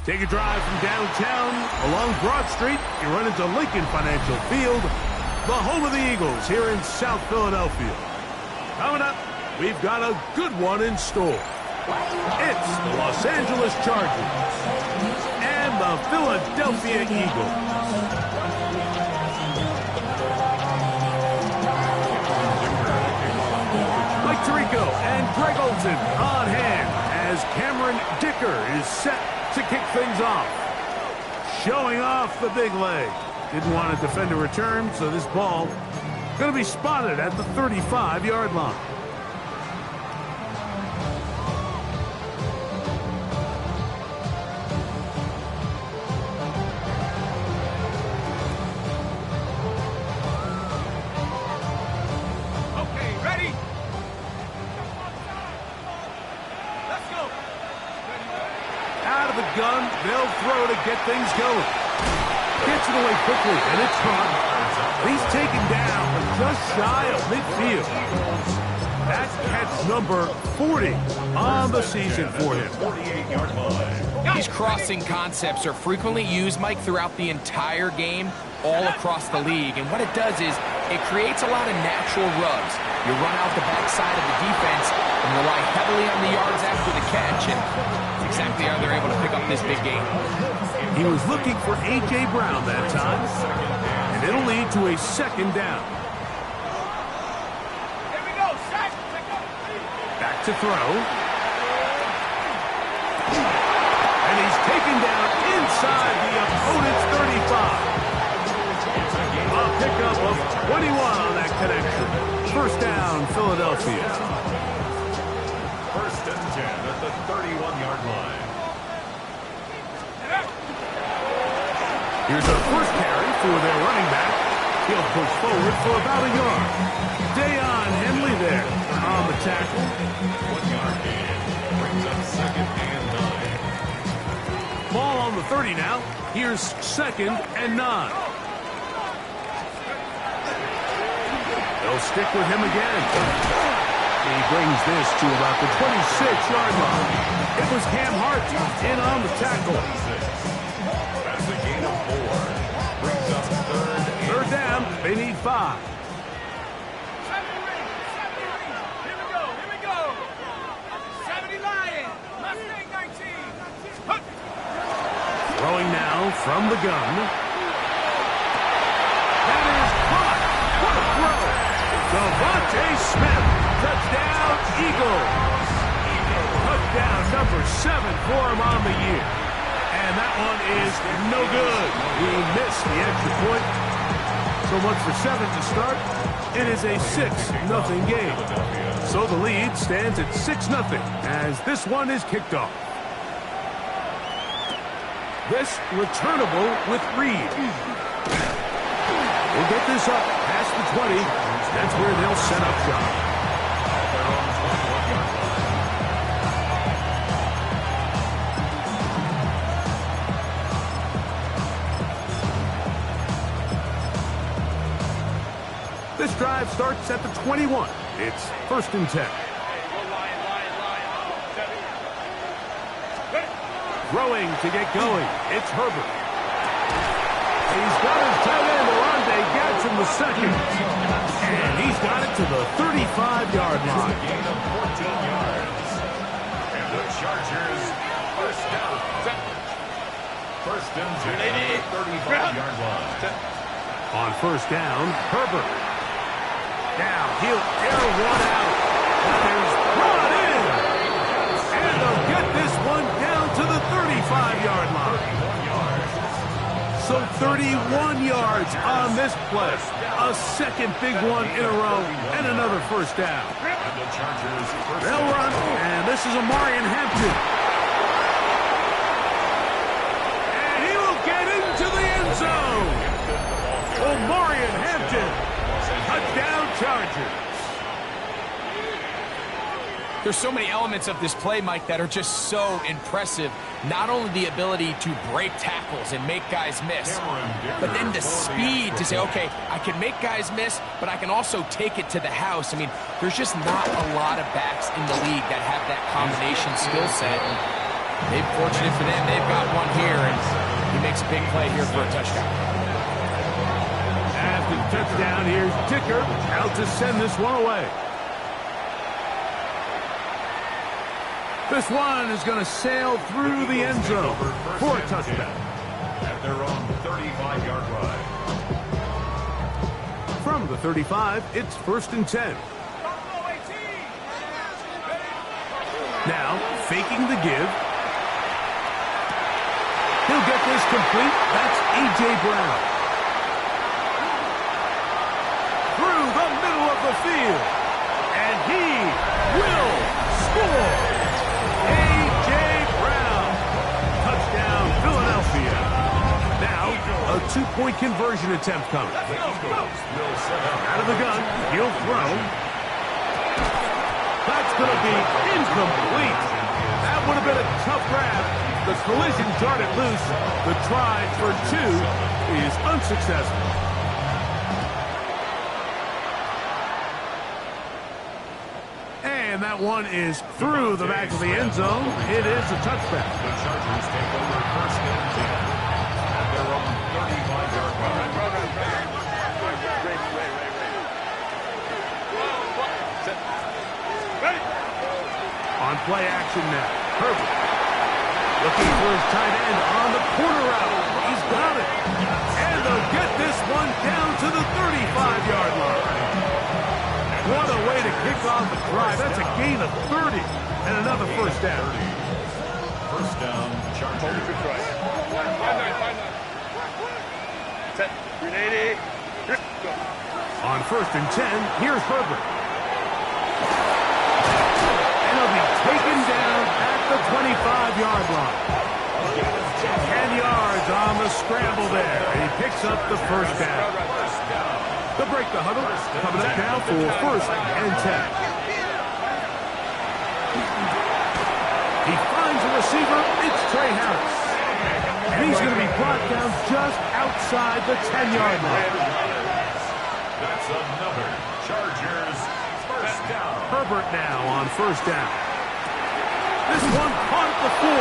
Take a drive from downtown along Broad Street. You run into Lincoln Financial Field, the home of the Eagles here in South Philadelphia. Coming up, we've got a good one in store. It's the Los Angeles Chargers and the Philadelphia Eagles. Mike Tirico and Greg Olsen on hand as Cameron Dicker is set to kick things off. Showing off the big leg. Didn't want to defend a return, so this ball going to be spotted at the 35-yard line. Gun, they'll throw to get things going. Gets it away quickly, and it's caught. He's taken down, but just shy of midfield. That's catch number 40 on the season for him. 48-yard line. These crossing concepts are frequently used, Mike, throughout the entire game, all across the league. And what it does is it creates a lot of natural rubs. You run out the backside of the defense and rely heavily on the yards after the catch, and that's exactly how they're able to pick up this big game. He was looking for A.J. Brown that time, and it'll lead to a second down. Here we go, set. Back to throw. And he's taken down inside the opponent's 35. A pickup of 21 on that connection. First down, Philadelphia. First and 10 at the 31-yard line. Here's a first carry for their running back. He'll push forward for about a yard. Dayon Henley there on the tackle. 1 yard gain. Brings up second and 9. Ball on the 30 now. Here's second and 9. They'll stick with him again. He brings this to about the 26-yard line. It was Cam Hart in on the tackle. That's a gain of 4. Brings up Third down. They need 5. Here we go. 70 Lions. Mustang 19. Throwing now from the gun. That is caught. What a throw. Devontae Smith. Touchdown, Eagles. Touchdown number 7 for him on the year. And that one is no good. He missed the extra point. So much for 7 to start. It is a 6-0 game. So the lead stands at 6-0 as this one is kicked off. This returnable with Reed. We'll get this up past the 20. That's where they'll set up shop. This drive starts at the 21. It's first and 10. Throwing to get going. It's Herbert. He's got his tight end, Orlando Gadsden the second. And he's got it to the 35-yard line. Gain of 14 yards. And the Chargers first down. First and 10 at the 35-yard line. On first down, Herbert. Now he'll air one out. There's brought in. And they'll get this one down to the 35-yard line. So 31 yards on this play. A second big one in a row and another first down. And the Chargers first They'll run, and this is Omarion Hampton. And he will get into the end zone. Omarion Hampton. Touchdown Chargers. There's so many elements of this play, Mike, that are just so impressive. Not only the ability to break tackles and make guys miss, but then the speed to say, okay, I can make guys miss, but I can also take it to the house. I mean, there's just not a lot of backs in the league that have that combination skill set. Fortunate for them, they've got one here, and he makes a big play here for a touchdown. After the touchdown, here's Dicker out to send this one away. This one is going to sail through the end zone for a touchdown. At their own 35-yard line. From the 35, it's 1st and 10. Now, faking the give. He'll get this complete. That's A.J. Brown. Through the middle of the field. And he will score. A.J. Brown. Touchdown, Philadelphia. Now, a 2-point conversion attempt coming. Out of the gun, he'll throw. That's going to be incomplete. That would have been a tough grab. The collision darted loose. The try for 2 is unsuccessful. And that one is through the back of the end zone. It is a touchback. The Chargers take over 1st and 10 at their own 35-yard line. On play action now. Herbert. Looking for his tight end on the corner route. He's got it. And they'll get this one down to the 35-yard line. What a way to kick off the drive. That's a gain of 30 and another first down. First down, Chargers. On 1st and 10, here's Herbert. And he'll be taken down at the 25-yard line. 10 yards on the scramble there. He picks up the first down. They'll break the huddle. Coming up now for 1st and 10. He finds a receiver. It's Trey Harris. And he's going to be brought down just outside the 10-yard line. That's another Chargers first down. Herbert now on 1st down. This one caught at the 4.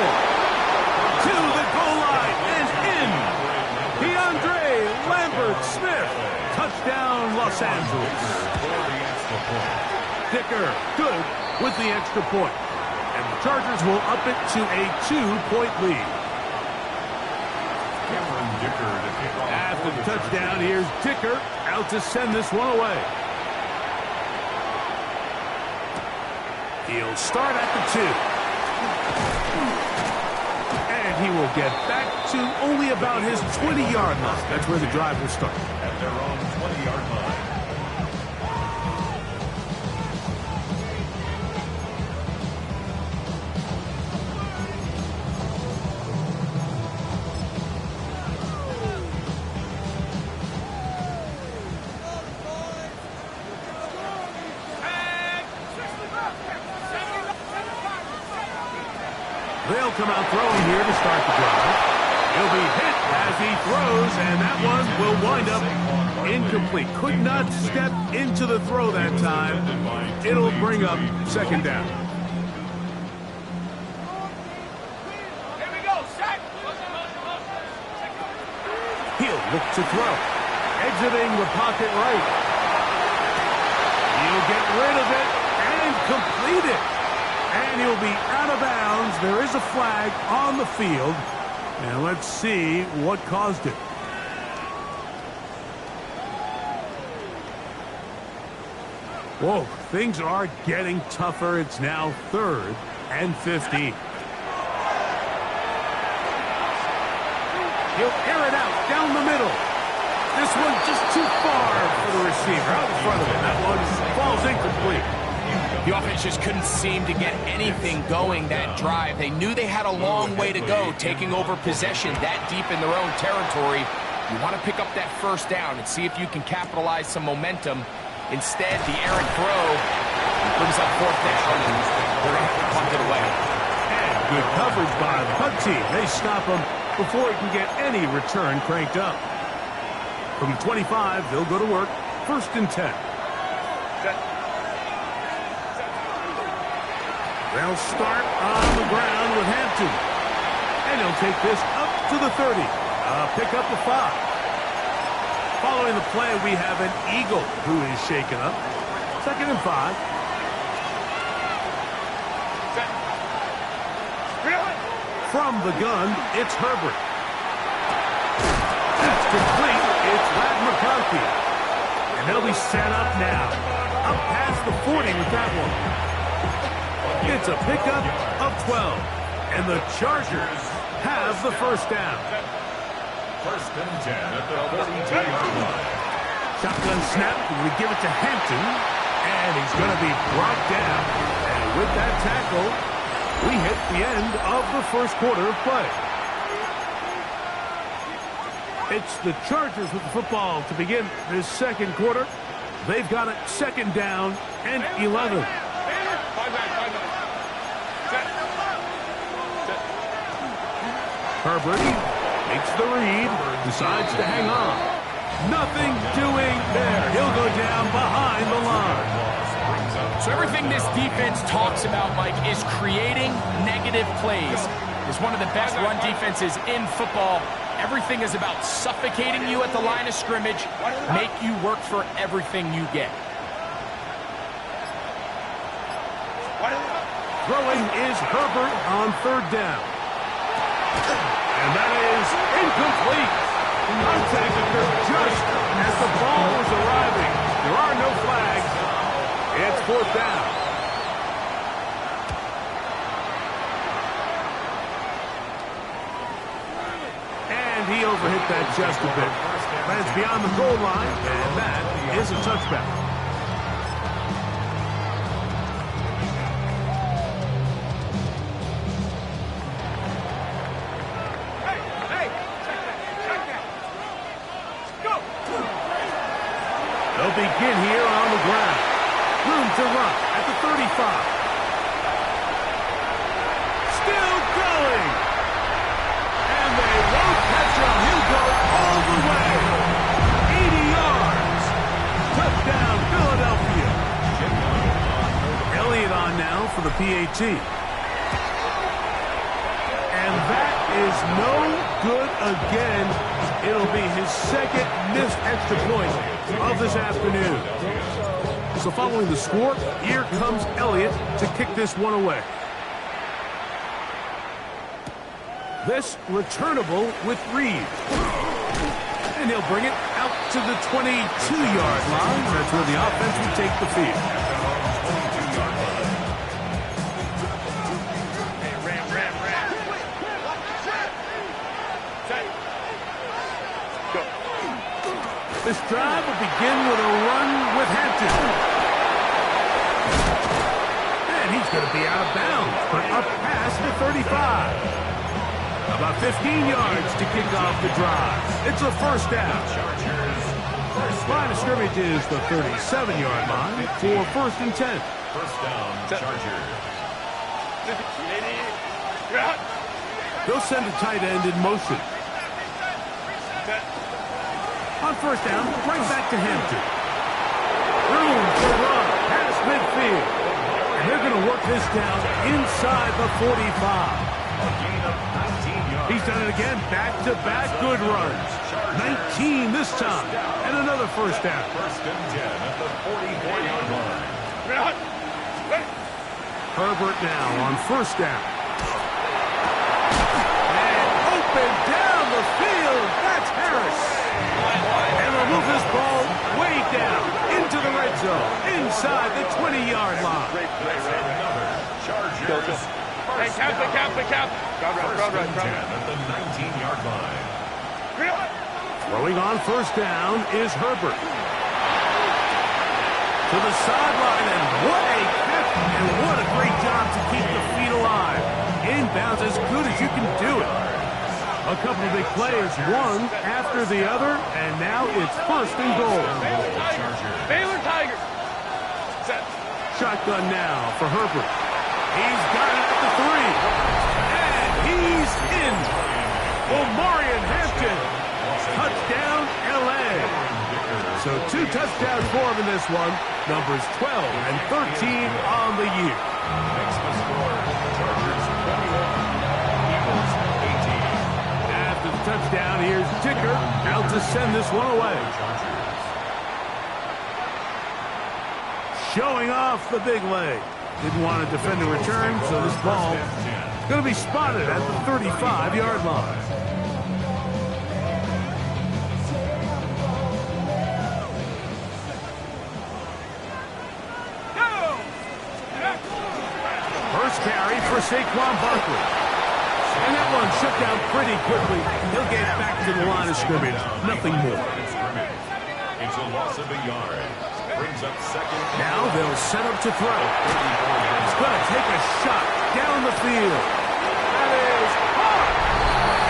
To the goal line and in. DeAndre Lambert-Smith. Touchdown, Los Angeles. Dicker, good with the extra point. And the Chargers will up it to a 2-point lead. Cameron Dicker to kick off. After the touchdown, here's Dicker out to send this one away. He'll start at the 2. And he will get back to only about his 20-yard line. That's where the drive will start. At their own 20-yard line. They'll come out throwing here to start the drive. He'll be hit as he throws, and that one will wind up incomplete. Could not step into the throw that time. It'll bring up 2nd down. Here we go, sack. He'll look to throw. Exiting the pocket right. He'll get rid of it and complete it. And he'll be out of bounds. There is a flag on the field. And let's see what caused it. Whoa, things are getting tougher. It's now 3rd and 15. He'll air it out down the middle. This one just too far for the receiver. Out in front of him. That one falls incomplete. The offense just couldn't seem to get anything going that drive. They knew they had a long way to go, taking over possession that deep in their own territory. You want to pick up that first down and see if you can capitalize some momentum. Instead, the errant throw brings up 4th down, and they're going to have to punt it away. And good coverage by the punt team. They stop him before he can get any return cranked up. From the 25, they'll go to work. 1st and 10. They'll start on the ground with Hampton. And he'll take this up to the 30. Pick up a 5. Following the play, we have an Eagle who is shaken up. 2nd and 5. From the gun, it's Herbert. That's complete. It's Ladd McConkey. And they'll be set up now. Up past the 40 with that one. It's a pickup of 12. And the Chargers have the first down. 1st and 10 at the 42-yard line. Shotgun snap. We give it to Hampton. And he's going to be brought down. And with that tackle, we hit the end of the first quarter of play. It's the Chargers with the football to begin this second quarter. They've got it 2nd down and 11. Herbert makes the read, decides to hang on. Nothing doing there. He'll go down behind the line. So everything this defense talks about, Mike, is creating negative plays. It's one of the best run defenses in football. Everything is about suffocating you at the line of scrimmage, make you work for everything you get. Throwing is Herbert on 3rd down. And that is incomplete. Contact occurred just as the ball was arriving. There are no flags. It's 4th down. And he overhit that just a bit. Lands beyond the goal line, and that is a touchback. They'll begin here on the ground. Room to run at the 35. Still going. And they won't catch him. He'll go all the way. 80 yards. Touchdown, Philadelphia. Elliott on now for the PAT. And that is no good again. It'll be his 2nd missed extra point of this afternoon. So following the score, here comes Elliott to kick this one away. This returnable with Reed. And he'll bring it out to the 22-yard line. That's where the offense will take the field. This drive will begin with a run with Hampton. And he's going to be out of bounds, but up past the 35. About 15 yards to kick off the drive. It's a 1st down. Line of scrimmage is the 37-yard line for 1st and 10. 1st down, Chargers. They'll send a tight end in motion. On 1st down, right back to Hampton. Room to run past midfield. And they're going to work this down inside the 45. He's done it again, back-to-back good runs. 19 this time, and another 1st down. 1st and 10 at the 44-yard line. Herbert now on 1st down. And open down the field. That's Harris. And they'll move this ball way down into the red zone, inside the 20-yard line. Chargers. Hey, count. First and 10 at the 19-yard line. Throwing on 1st down is Herbert. To the sideline, and what a catch, and what a great job to keep the feet alive. Inbounds as good as you can do it. A couple of big plays, one after the other, and now it's 1st and goal. Baylor Tigers. Shotgun now for Herbert. He's got it at the 3. And he's in. Omarion Hampton. Touchdown, L.A. So 2 touchdowns for him in this one. Numbers 12 and 13 on the year. Makes the score. Chargers 21, Eagles 18. And here's Dicker out to send this one away. Showing off the big leg. Didn't want to defend a return, so this ball is going to be spotted at the 35-yard line. First carry for Saquon Barkley. And that one shut down pretty quickly. He'll get back to the line of scrimmage. Nothing more. It's a loss of a yard. Brings up second. Now they'll set up to throw. He's going to take a shot down the field. That is hard.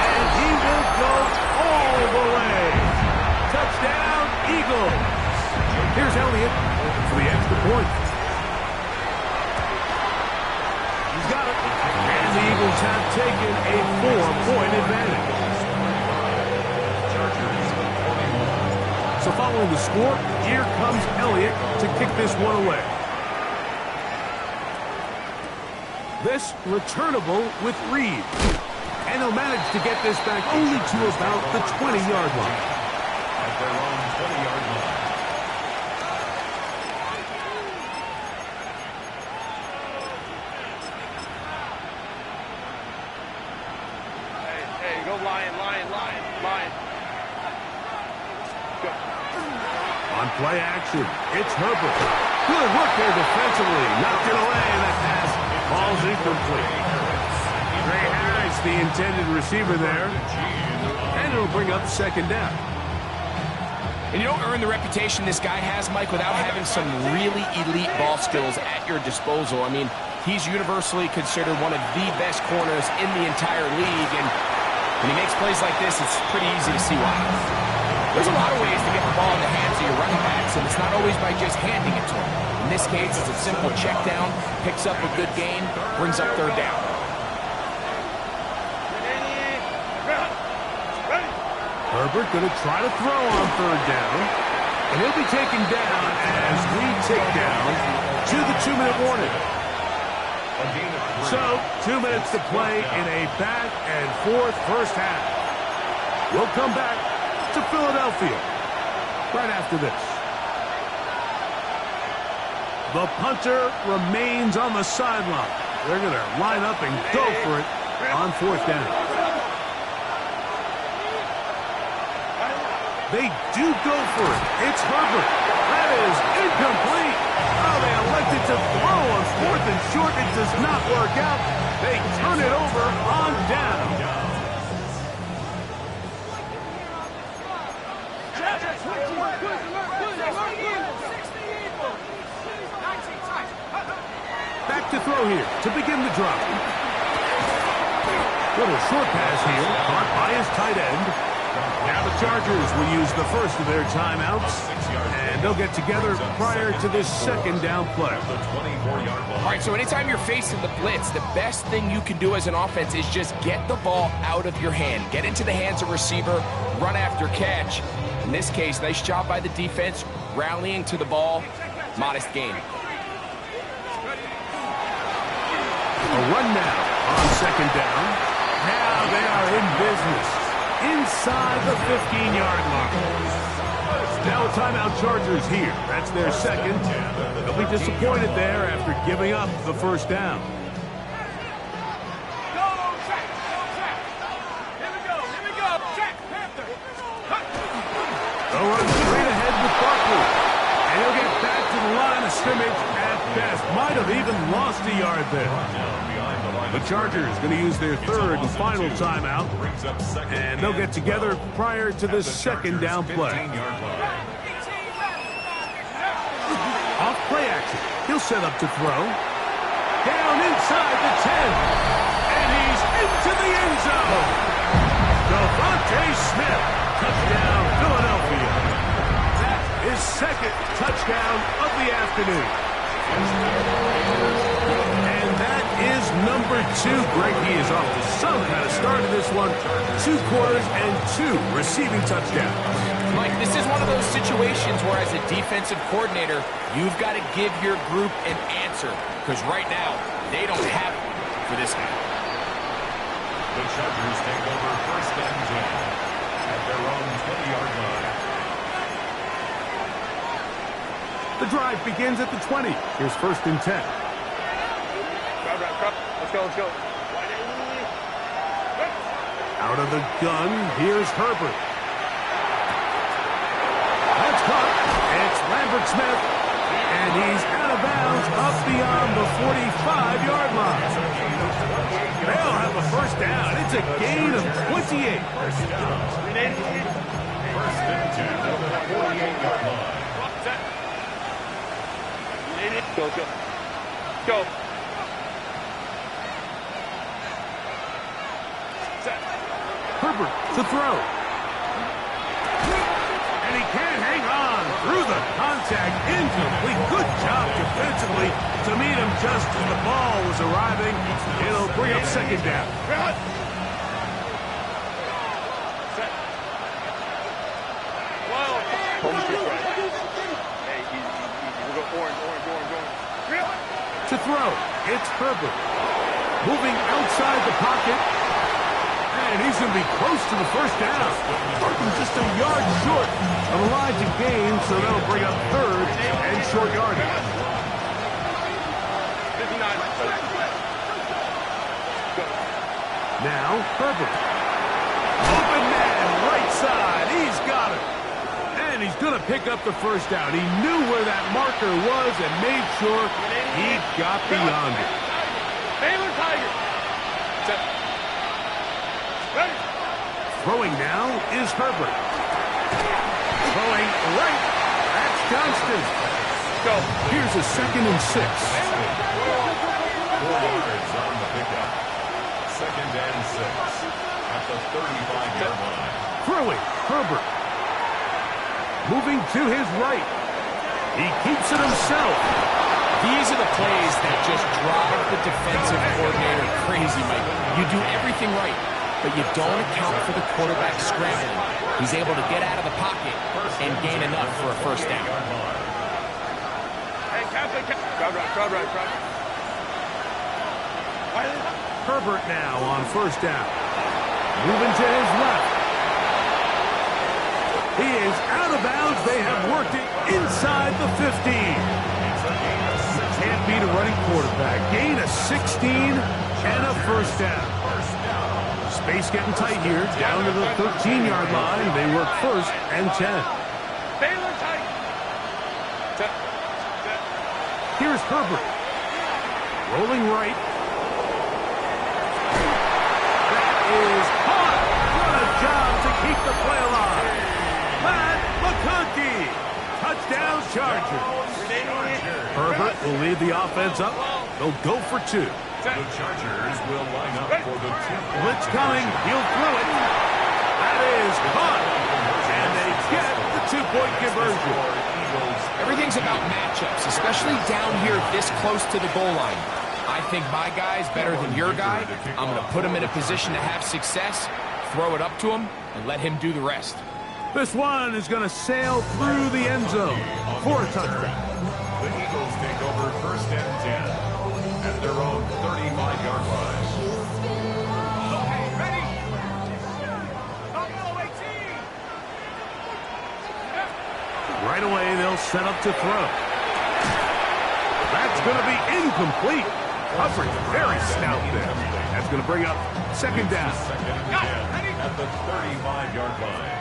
And he will go all the way. Touchdown, Eagles. Here's Elliott for the extra point. He's got it. And the Eagles have taken a 4-point advantage. So following the score, here comes Elliott to kick this one away. This returnable with Reed. And he'll manage to get this back only to about the 20-yard line. At their own 20-yard line. Hey, go Lion. On play action, it's Herbert. Good work there defensively. Knocked it away, and that pass falls incomplete. Trey Harris, the intended receiver there. And it'll bring up second down. And you don't earn the reputation this guy has, Mike, without having some really elite ball skills at your disposal. I mean, he's universally considered one of the best corners in the entire league, and when he makes plays like this, it's pretty easy to see why. There's a lot of ways to get the ball in the hands of your running backs, and it's not always by just handing it to them. In this case, it's a simple check down, picks up a good gain, brings up third down. Herbert going to try to throw on third down. And he'll be taken down as we take down to the 2-minute warning. So, 2 minutes to play in a back-and-forth first half. We'll come back to Philadelphia right after this. The punter remains on the sideline. They're going to line up and go for it on fourth down. They do go for it. It's Herbert. That is incomplete. Oh, they elected to throw on fourth and short. It does not work out. They turn it over on down. Back to throw here to begin the drive. Little short pass here, caught by his tight end. Now the Chargers will use the first of their timeouts, and they'll get together prior to this second down play. All right, so anytime you're facing the blitz, the best thing you can do as an offense is just get the ball out of your hand. Get into the hands of receiver, run after catch. In this case, nice job by the defense, rallying to the ball, modest gain. A run now on second down. Now they are in business inside the 15-yard line. Now a timeout Chargers here. That's their second. They'll be disappointed there after giving up the first down. They'll run straight ahead with Barkley. And he'll get back to the line of scrimmage at best. Might have even lost a yard there. The Chargers going to use their third and final timeout. And they'll get together prior to this second down play. Off play action. He'll set up to throw. Down inside the 10. And he's into the end zone. Devontae Smith. Touchdown, Philadelphia. That is second touchdown of the afternoon. And that is number 2. Greg, he is off to some kind of start in this one. 2 quarters and 2 receiving touchdowns. Mike, this is one of those situations where as a defensive coordinator, you've got to give your group an answer. Because right now, they don't have it for this guy. The Chargers take over first and 10. at their own 20-yard line. The drive begins at the 20. Here's 1st and 10. Let's go, let's go. Out of the gun, here's Herbert. That's caught. It's Lambert Smith, and he's out of bounds up beyond the 45-yard line. They'll have a 1st down. It's a gain of 28. 1st and 10 at the 48-yard line. Go, go. Go. Herbert to throw. And he can't hang on through the contact. Incomplete. Good job defensively to meet him just as the ball was arriving. It'll bring up 2nd down. To throw, it's Herbert. Moving outside the pocket. And he's going to be close to the 1st down. Herbert just a yard short of the line to gain, so that'll bring up 3rd and short yardage. 59. Now, Herbert. Open man, right side. He's got it. And he's going to pick up the 1st down. He knew where that marker was and made sure he got beyond it. Baylor Tiger. Ready. Throwing now is Herbert. Throwing right. That's Johnston. Go. Here's a 2nd and 6. 4 yards on the pickup. 2nd and 6 at the 35-yard line. Throwing, Herbert. Moving to his right. He keeps it himself. These are the plays that just drive the defensive coordinator crazy, Mike. You do everything right, but you don't account for the quarterback scrambling. He's able to get out of the pocket and gain enough for a 1st down. Hey, crowd right. Herbert now on 1st down. Moving to his left. He is out of bounds. They have worked it inside the 15. Can't beat a running quarterback. Gain of 16 and a 1st down. Space getting tight here. Down to the 13-yard line. They work 1st and 10. Baylor tight. Here's Herbert. Rolling right. That is caught. What a job to keep the play alive. Matt McConkey. Touchdown Chargers. Herbert will lead the offense up. They'll go for 2. The Chargers will line up for the 2. Blitz coming. He'll throw it. That is caught. And they get the 2-point conversion. Everything's about matchups, especially down here this close to the goal line. I think my guy's better than your guy. I'm going to put him in a position to have success, throw it up to him, and let him do the rest. This one is going to sail through the end zone for a touchdown. The Eagles take over 1st and 10 at their own 35-yard line. Okay, ready? Right away, they'll set up to throw. That's going to be incomplete. Coverage very stout there. That's going to bring up 2nd down. 2nd and 10 at the 35-yard line.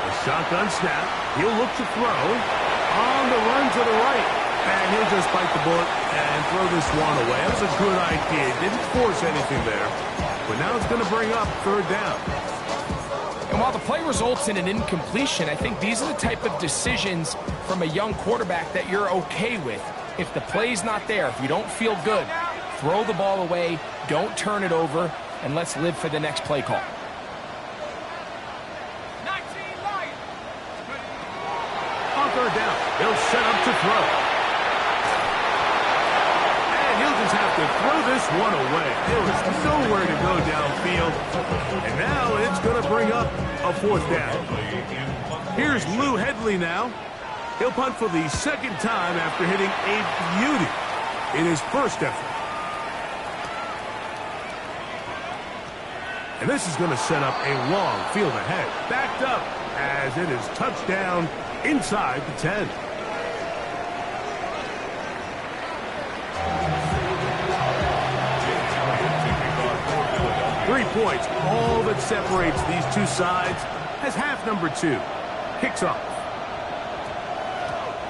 The shotgun snap. He'll look to throw. On the run to the right. And he'll just bite the bullet and throw this one away. That was a good idea. Didn't force anything there. But now it's going to bring up 3rd down. And while the play results in an incompletion, I think these are the type of decisions from a young quarterback that you're okay with. If the play's not there, if you don't feel good, throw the ball away, don't turn it over, and let's live for the next play call. On 3rd down, he'll set up to throw. And he'll just have to throw this one away. There was nowhere to go downfield. And now it's going to bring up a 4th down. Here's Lou Hedley now. He'll punt for the 2nd time after hitting a beauty in his first effort. And this is going to set up a long field ahead. Backed up as it is touchdown inside the 10. Points, all that separates these two sides as half number 2 kicks off.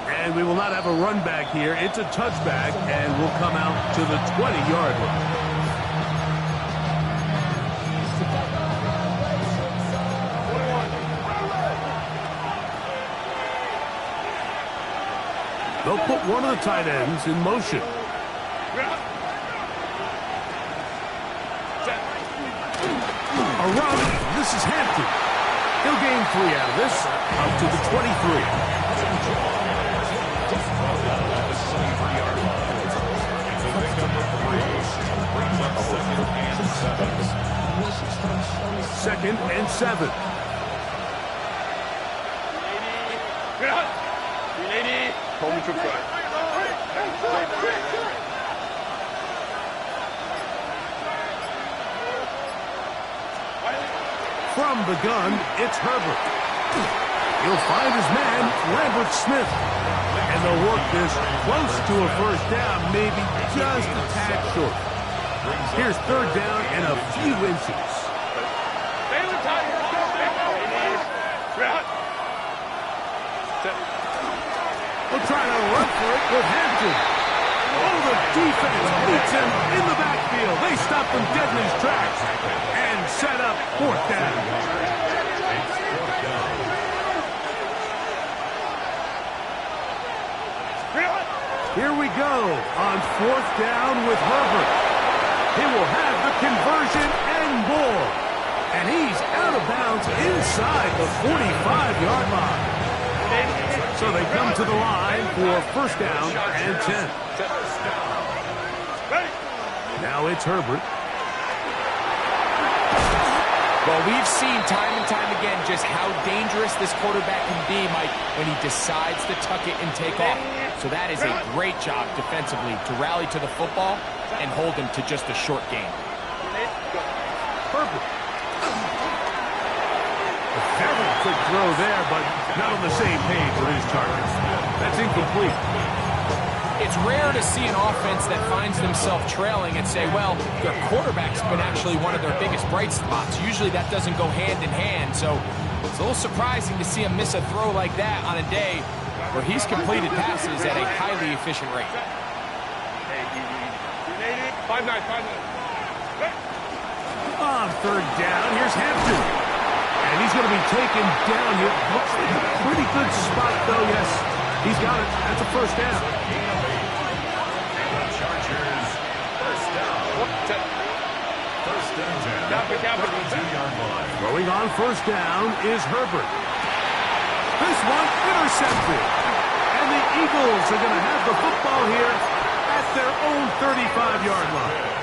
And we will not have a run back here. It's a touchback, and we'll come out to the 20-yard line. They'll put one of the tight ends in motion. A run. This is Hampton. He'll gain 3 out of this, up to the 23. Second and 7. From the gun, it's Herbert. He'll find his man, Lambert Smith. And they'll work this close to a first down, maybe just a tad short. Here's third down and a few inches. We'll try to run for it with Hampton. Oh, the defense beats him in the backfield. They stop him dead in his tracks and set up fourth down. Here we go on fourth down with Herbert. He will have the conversion and more. And he's out of bounds inside the 45-yard line. So they come to the line for first down and 10. Now it's Herbert. Well, we've seen time and time again just how dangerous this quarterback can be, Mike, when he decides to tuck it and take off. So that is a great job defensively to rally to the football and hold him to just a short game. Herbert. A very quick throw there, but not on the same page with his target. That's incomplete. It's rare to see an offense that finds themselves trailing and say, well, their quarterback's been actually one of their biggest bright spots. Usually that doesn't go hand in hand, so it's a little surprising to see him miss a throw like that on a day where he's completed passes at a highly efficient rate. 5-9. On third down, here's Hampton. And he's going to be taken down here. Looks like a pretty good spot, though. Yes, he's got it. That's a first down. Chargers, first down. First down. 2-yard line. Throwing on first down is Herbert. This one intercepted. And the Eagles are going to have the football here at their own 35-yard line.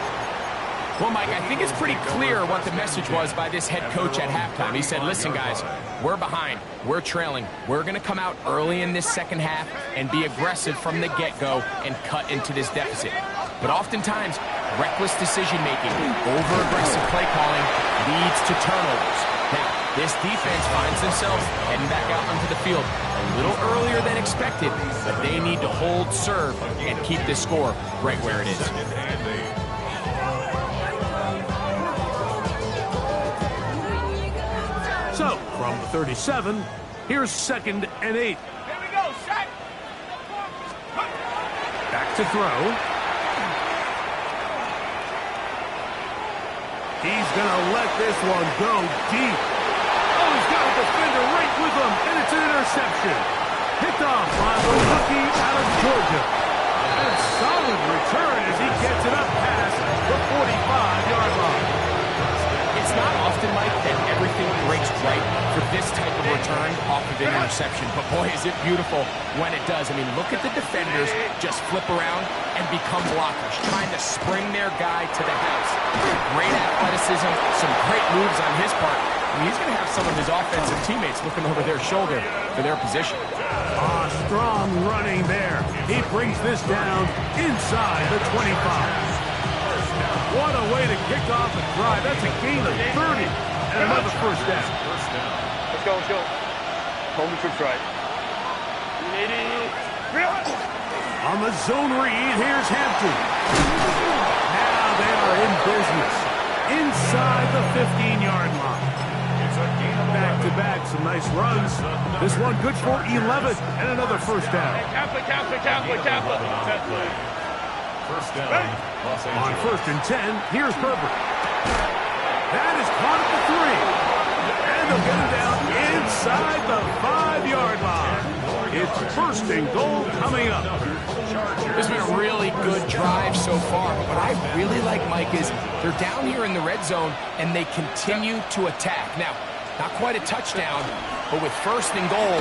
Well, Mike, I think it's pretty clear what the message was by this head coach at halftime. He said, listen, guys, we're behind. We're trailing. We're going to come out early in this second half and be aggressive from the get-go and cut into this deficit. But oftentimes, reckless decision-making, over-aggressive play calling leads to turnovers. Now, this defense finds themselves heading back out onto the field a little earlier than expected, but they need to hold serve and keep this score right where it is. So, from the 37, here's second and 8. Here we go, set. Back to throw. He's going to let this one go deep. Oh, he's got a defender right with him, and it's an interception. Picked off by the rookie out of Georgia. And a solid return as he gets it up past the 45-yard line. It's not often, Mike, that everything breaks right for this type of return off of an interception. But, boy, is it beautiful when it does. I mean, look at the defenders just flip around and become blockers, trying to spring their guy to the house. Great athleticism, some great moves on his part. I mean, he's going to have some of his offensive teammates looking over their shoulder for their position. Strong running there. He brings this down inside the 25. What a way to kick off a drive. That's a gain of 30 and another first down. Let's go, let's go. Home the troops right. On the zone read, here's Hampton. Now they are in business. Inside the 15-yard line. Back-to-back, some nice runs. This one good for 11 and another first down. Kappa. First down, Los On Angeles. first and 10, here's Herbert. That is caught at the 3. And they'll get him down inside the 5-yard line. It's first and goal coming up. This has been a really good drive so far, but what I really like, Mike, is they're down here in the red zone, and they continue to attack. Now, not quite a touchdown, but with first and goal,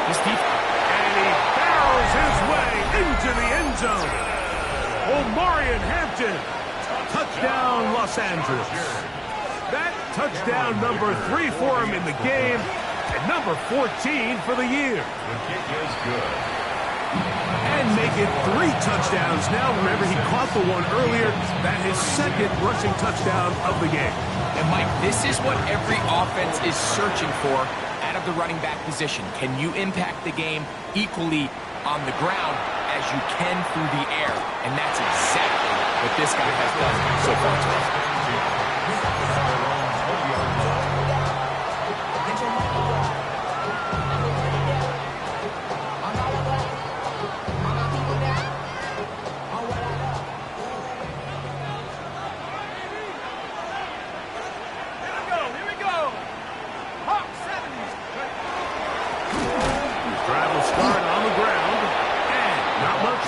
this defense... And he barrels his way into the end zone. Omarion Hampton. Touchdown, Los Angeles. That touchdown number 3 for him in the game, and number 14 for the year. The kick is good. And make it 3 touchdowns now. Remember, he caught the one earlier. That his second rushing touchdown of the game. And, Mike, this is what every offense is searching for out of the running back position. Can you impact the game equally on the ground as you can through the air? And that's exactly what this guy has done so far today.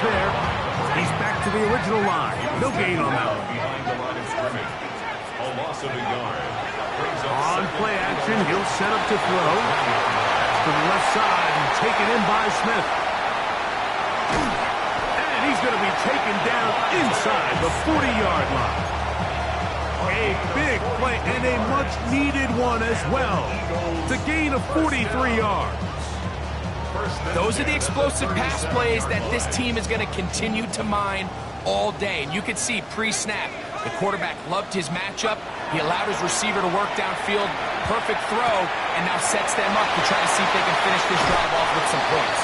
There. He's back to the original line. No gain on that one. Behind the line of scrimmage. A loss of a yard. On play action, he'll set up to throw. To the left side and taken in by Smith. And he's going to be taken down inside the 40-yard line. A big play and a much-needed one as well. It's a gain of 43 yards. Those are the explosive pass plays that this team is going to continue to mine all day. And you can see pre-snap, the quarterback loved his matchup. He allowed his receiver to work downfield. Perfect throw, and now sets them up to try to see if they can finish this drive off with some points.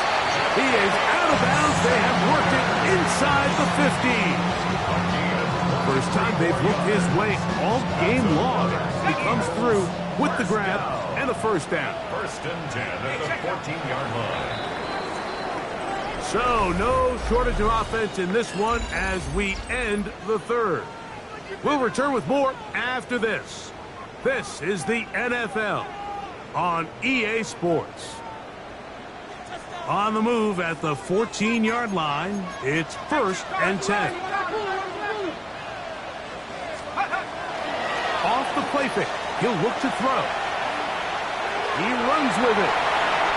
He is out of bounds. They have worked it inside the 15. First time they've looked his way all game long. He comes through with the grab and the first down. First and 10 at the 14-yard line. So no shortage of offense in this one as we end the third. We'll return with more after this. This is the NFL on EA Sports. On the move at the 14-yard line, it's first and 10. Off the play fake, he'll look to throw. He runs with it.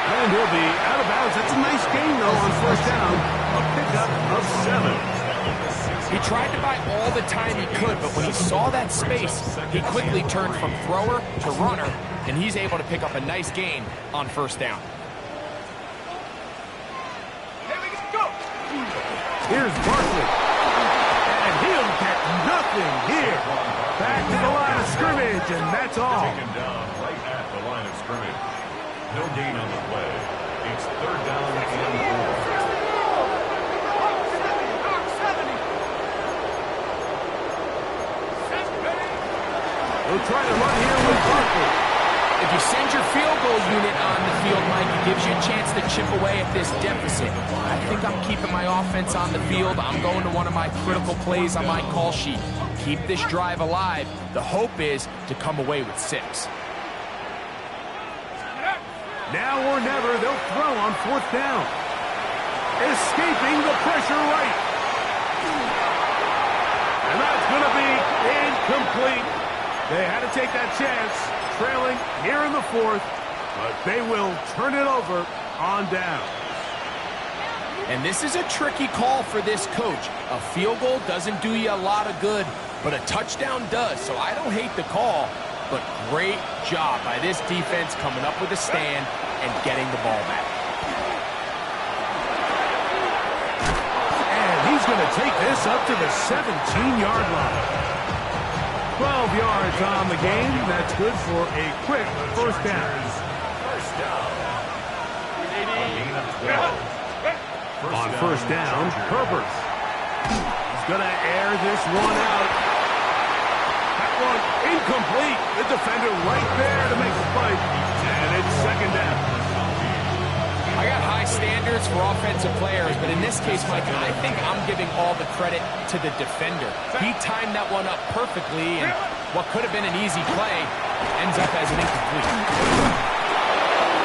And he'll be out of bounds. That's a nice gain, though, on first down. A pickup of 7. He tried to buy all the time he could, but when he saw that space, he quickly turned from thrower to runner, and he's able to pick up a nice gain on first down. Here's Barkley. And he'll get nothing here. Back to the line of scrimmage, and that's all. Taken down right at the line of scrimmage. No gain on the play. It's third down and 4. We'll try to run here with Barkley. If you send your field goal unit on the field, Mike, it gives you a chance to chip away at this deficit. I think I'm keeping my offense on the field. I'm going to one of my critical plays on my call sheet. Keep this drive alive. The hope is to come away with 6. Now or never, they'll throw on fourth down. Escaping the pressure right. And that's going to be incomplete. They had to take that chance, trailing here in the fourth, but they will turn it over on down. And this is a tricky call for this coach. A field goal doesn't do you a lot of good, but a touchdown does, so I don't hate the call. But great job by this defense coming up with a stand and getting the ball back. And he's going to take this up to the 17-yard line. 12 yards on the game. That's good for a quick first down. First down. A gain of 12. On first down, Herbert. He's going to air this one out. That one incomplete. The defender right there to make the play. And it's second down. I got high standards for offensive players, but in this case, Mike, I think I'm giving all the credit to the defender. He timed that one up perfectly, and what could have been an easy play ends up as an incomplete.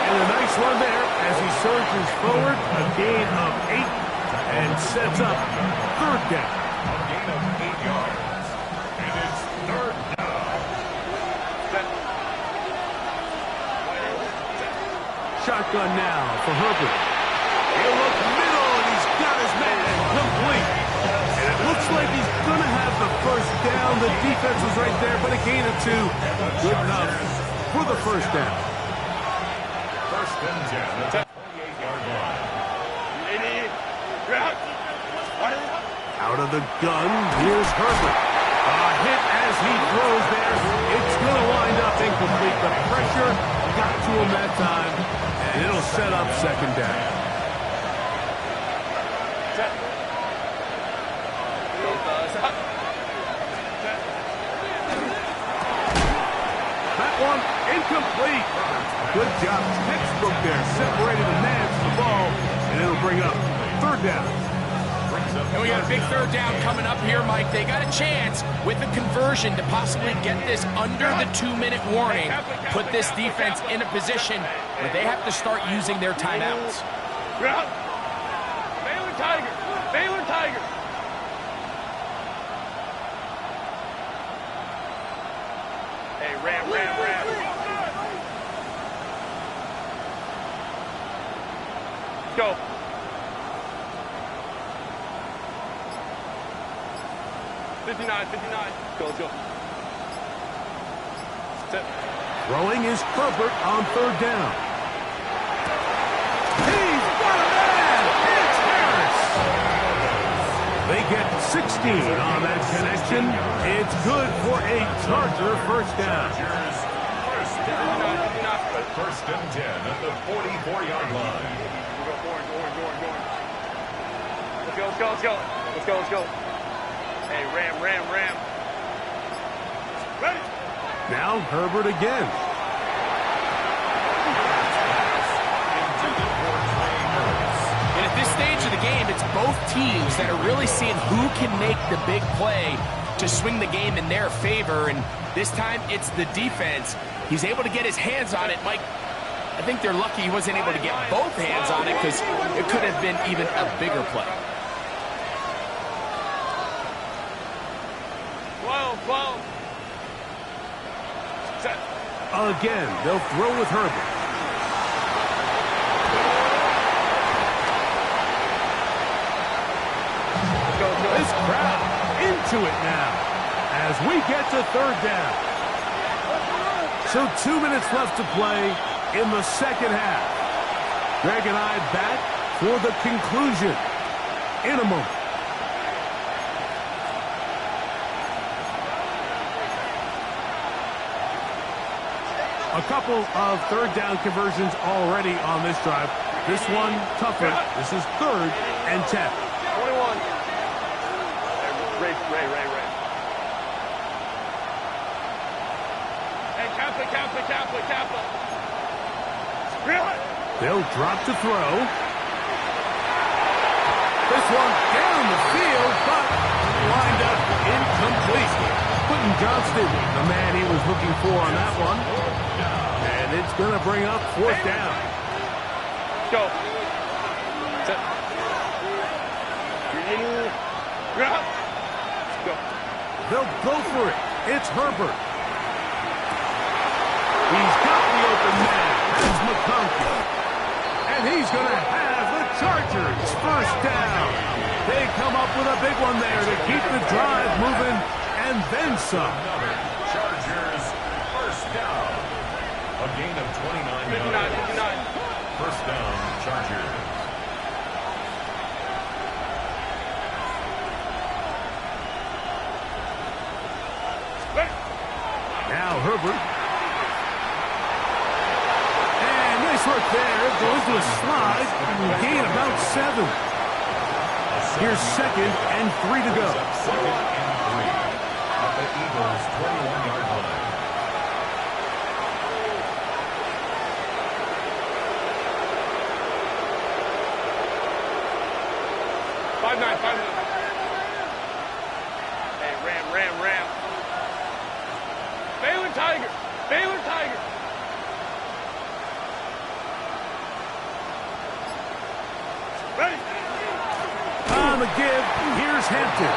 And a nice run there as he surges forward, a gain of 8, and sets up third down. A gain of 8 yards. And it's third down. Shotgun now for Herbert. He'll look middle, and he's got his man complete. And it looks like he's going to have the first down. The defense was right there, but a gain of 2. Good enough for the first down. First and 10 at the 28-yard line. Out of the gun, here's Herbert. A hit as he throws there. It's going to wind up incomplete. The pressure got to him that time, and it'll set up second down. That one incomplete. Good job. Textbook there. Separated the man from the ball, and it'll bring up third down. And we got a big third down coming up here, Mike. They got a chance with the conversion to possibly get this under the 2-minute warning, put this defense in a position where they have to start using their timeouts. Baylor Tiger! Baylor Tiger! Hey, Ram. Go. Fifty-nine. Go. Set. Throwing is Herbert on third down. He's got a man! It's Harris! They get 16 on that connection. It's good for a Charger first down. First and 10 at the 44-yard line. Let's go. Hey, Ram. Ready? Now Herbert again. And at this stage of the game, it's both teams that are really seeing who can make the big play to swing the game in their favor. And this time, it's the defense. He's able to get his hands on it. Mike, I think they're lucky he wasn't able to get both hands on it because it could have been even a bigger play. 12. Set. Again, they'll throw with Herbert. This crowd into it now as we get to third down. So 2 minutes left to play in the second half. Greg and I back for the conclusion in a moment. A couple of third down conversions already on this drive. This one tougher. This is third and 10. 21. Ray. Hey, Kappa. Really? They'll drop to throw. This one down the field, but lined up incomplete. Quentin Johnston, the man he was looking for on that one. And it's going to bring up fourth down. Go. Set. Go. They'll go for it. It's Herbert. He's got the open man. That's McConkey. And he's going to have the Chargers first down. They come up with a big one there to keep the drive moving and then some. Chargers first down. A gain of 29 yards. 59. First down, Chargers. Ready? short there. Goes to a slide. Gain about 7. Here's 2nd and 3 to go. 2nd and 3 at the Eagles' 21-yard line. Hey, Ram. Baylor Tiger. Ready. On the give, here's Hampton.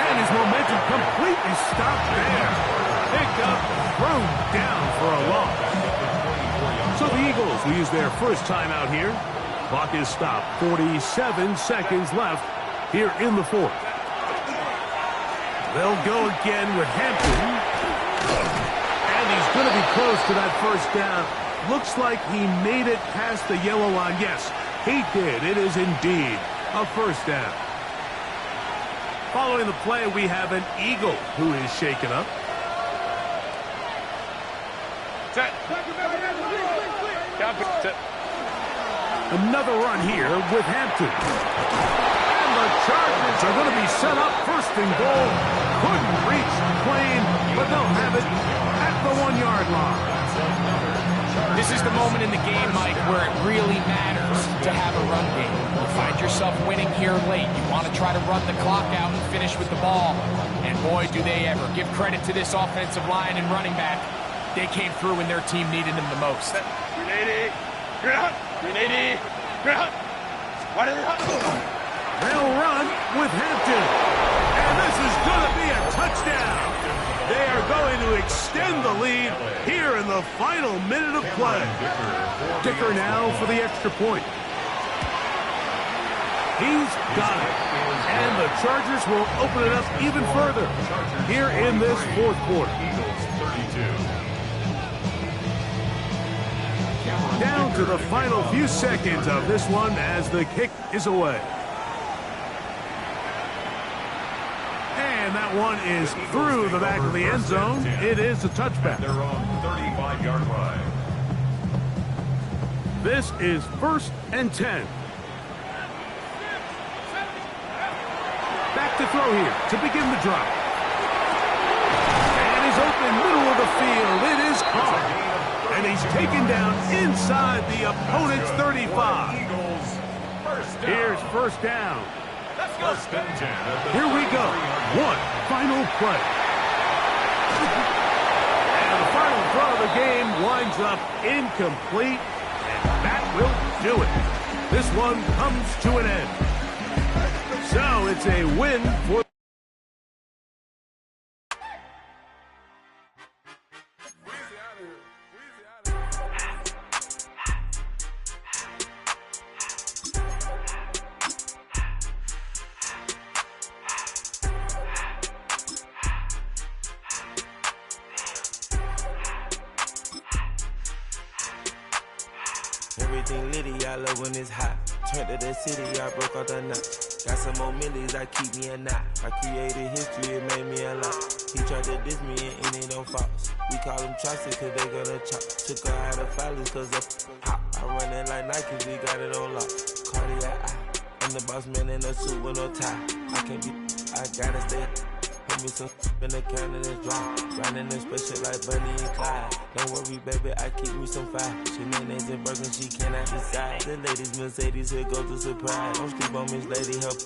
And his momentum completely stopped there. Picked up, thrown down for a loss. So the Eagles will use their first timeout here. Clock is stopped. 47 seconds left here in the 4th. They'll go again with Hampton. And he's going to be close to that first down. Looks like he made it past the yellow line. Yes, he did. It is indeed a first down. Following the play, we have an Eagle who is shaken up. Another run here with Hampton. And the Chargers are going to be set up 1st and goal. Couldn't reach the plane, but they'll have it at the 1-yard line. This is the moment in the game, Mike, where it really matters to have a run game. You find yourself winning here late. You want to try to run the clock out and finish with the ball. And boy, do they ever. Give credit to this offensive line and running back. They came through when their team needed them the most. 380. Ground. What is it? They'll run with Hampton. And this is going to be a touchdown. They are going to extend the lead here in the final minute of play. Dicker now for the extra point. He's got it. And the Chargers will open it up even further here in this 4th quarter. Down to the final few seconds of this one as the kick is away. And that one is through the back of the end zone. It is a touchback. Their own 35-yard line. This is 1st and 10. Back to throw here to begin the drive. And he's open middle of the field. It is caught. And he's taken down inside the opponent's 35. Here's 1st down. Here we go. One final play. And the final throw of the game winds up incomplete. And that will do it. This one comes to an end. So it's a win for Everything litty, I love when it's hot. Turned to the city, I broke out the knot. Got some more millies, I keep me a knot. I created history, it made me a lot. He tried to diss me and it don't false. We call them chopsticks cause they gonna chop. Took her out of filers cause of hot. I run it like Nike, we got it on lock. Cardiac eye. I'm the boss man in a suit with no tie. I can't be, I gotta stay. Put me some in the counter that's dry. Grinding them special like Bunny and Clyde. Don't worry, baby, I keep me some fire. Shenanigans and Birkin, she cannot decide. The ladies Mercedes, here goes the surprise. Don't sleep on Miss Lady, help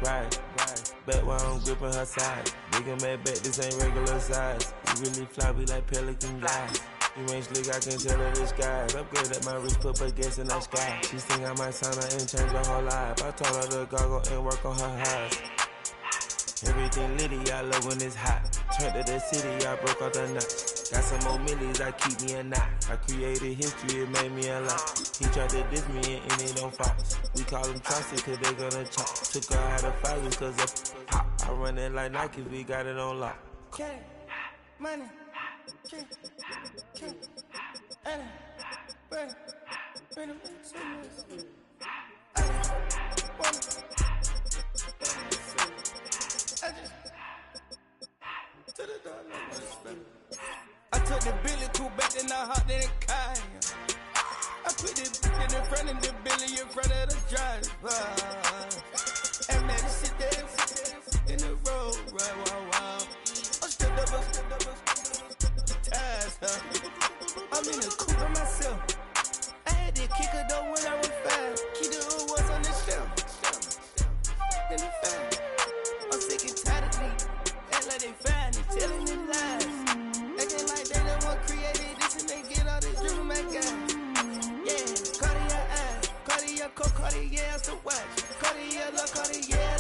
ride. Back while I'm gripping her side. Big and mad back, this ain't regular size. You really fly, we like pelican guys. You ain't slick, I can tell her this guy. Upgrade at my wrist, put her gas in the sky. She think I might sign her and change her whole life. I told her to goggle and work on her highs. Everything litty, I love when it's hot. Turned to the city, I broke out the knot. Got some more millies, I keep me a knot. I created history, it made me a lot. He tried to diss me and it don't false. We call them chopsticks cause they gonna chop. Took her out of filers cause of pop. I run it like Nike, we got it on lock. Cash, money, cash, Anna, bread, bread, I took the Billy Cool back, then I hopped in the car. I put it in front of the Billy, in front of the driver. And man, sit there in the road, right, wow. I'm stepped up, ties, I'm in the coupe by myself. I had to kick her though when I was 5. Keep the old ones on the shelf. In the fire. I'm sick and tired of me. Act like they find it, telling me lies. Acting like they the one created this and they get all this driven my guy. Yeah, Cartier eyes, Cartier coat, Cartier the watch, Cartier look, Cartier,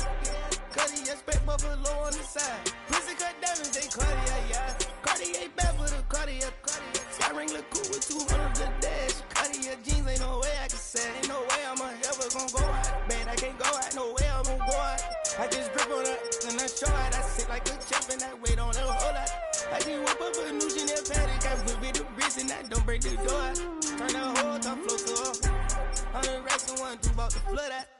Cartier spec buffalo on the side. Pussy cut diamonds, they Cartier, yeah. Cartier bad for the Cartier. Sky ring look cool with 200 the dash. Cartier jeans, ain't no way I can say. Ain't no way I'm ever gonna go out. Man, I can't go out, no way I'm gonna go out. I just grip on her and I show out. I sit like a champ and I wait on her whole lot. I just whip up a new Chanel paddock. I whip it the wrist and I don't break the door out. Turn the whole top flow to her. 100 racks and 1, 2 bought the flood out.